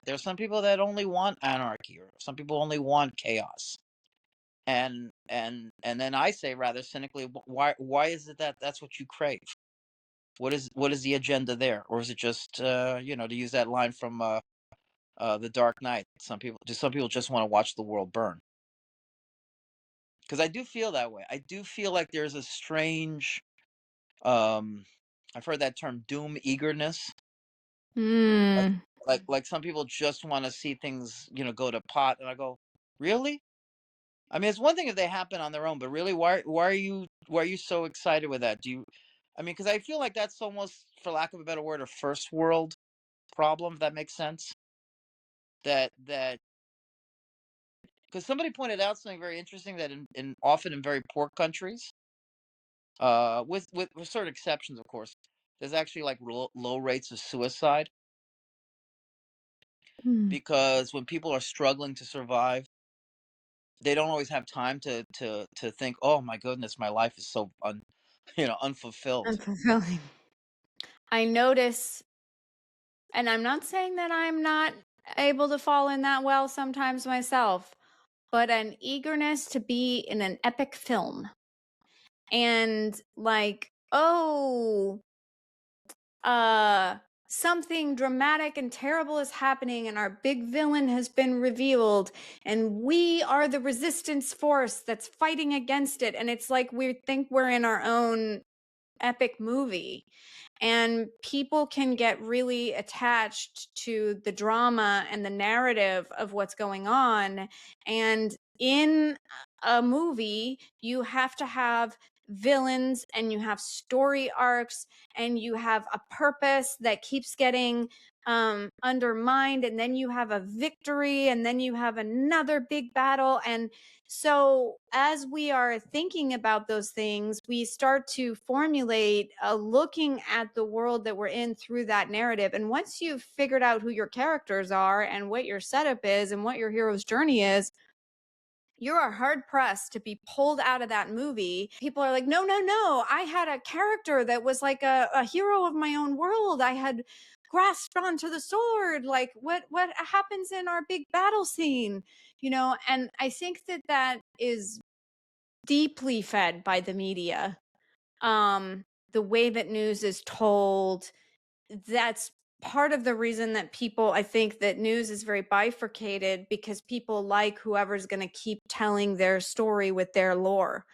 There's some people that only want anarchy, or some people only want chaos. And then I say rather cynically, why is it that that's what you crave? What is the agenda there? Or is it just to use that line from The Dark Knight, some people just want to watch the world burn? Because I do feel that way. I do feel like there's a strange um I've heard that term, doom eagerness. Like Hmm. like some people just want to see things, go to pot, and I go, "Really?" I mean, it's one thing if they happen on their own, but really, why are you so excited with that? I mean, because I feel like that's almost, for lack of a better word, a first world problem, if that makes sense. That because somebody pointed out something very interesting, that in often in very poor countries, with certain exceptions, of course, there's actually like low rates of suicide, Hmm. because when people are struggling to survive, they don't always have time to think, oh my goodness, my life is so unfulfilled. Unfulfilling. I notice, and I'm not saying that I'm not able to fall in that well sometimes myself, but an eagerness to be in an epic film. And like, oh, something dramatic and terrible is happening and our big villain has been revealed and we are the resistance force that's fighting against it, and it's like we think we're in our own epic movie, and people can get really attached to the drama and the narrative of what's going on. And in a movie, you have to have villains and you have story arcs and you have a purpose that keeps getting undermined, and then you have a victory, and then you have another big battle. And so, as we are thinking about those things, we start to formulate looking at the world that we're in through that narrative. And once you've figured out who your characters are and what your setup is and what your hero's journey is, you are hard pressed to be pulled out of that movie. People are like, no, no, no. I had a character that was like a hero of my own world. I had grasped onto the sword. Like, what happens in our big battle scene? And I think that that is deeply fed by the media. The way that news is told, that's part of the reason that people, I think that news is very bifurcated, because people like whoever's going to keep telling their story with their lore.